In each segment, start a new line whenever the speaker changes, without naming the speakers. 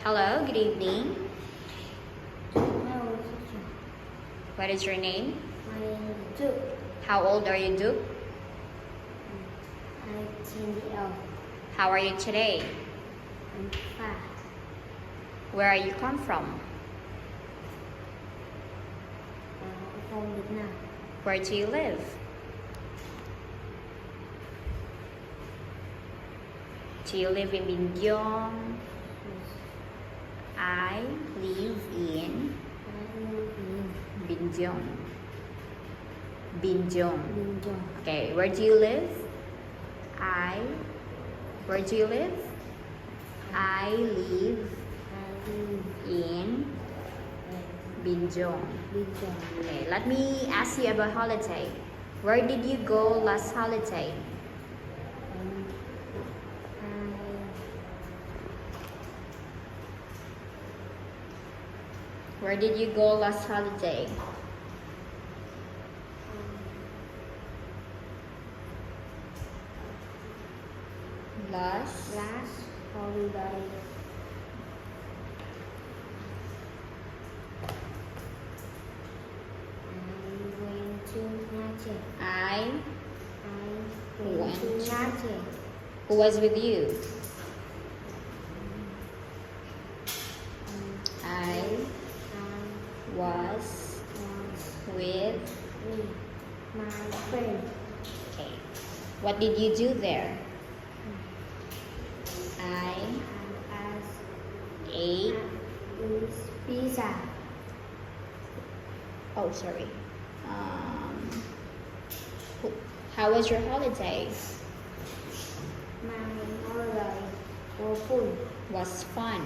Hello, good evening.
Hello, teacher.
What is your name?
My name is Duke.
How old are you, Duke?
I'm 10 years old.
How are you today?
I'm 5.
Where are you come from?
From Vietnam.
Where do you live? Do you live in Binjong? I live in
I live in
Binjong. Binjong.
Binjong.
Okay, where do you live? Where do you live? I live
I live
in Binjong.
Binjong.
Okay, let me ask you about holiday. Where did you go last holiday? Where did you go last holiday? Last
Holiday. I went to Nha
I
went to Nha Trang.
who was with you? I was with.
With my friend.
Okay. What did you do there? I ate.
Pizza.
Oh, sorry. How was your holiday?
My holiday was full.
Was fun.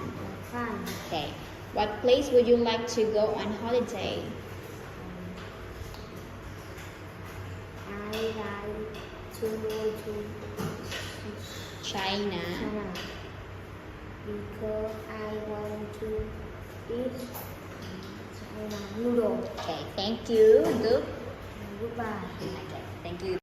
Fun.
Okay. What place would you like to go on holiday?
I like to go to
China.
China because I want to eat China noodle.
Okay, thank you, Duke.
Goodbye.
Okay, thank you.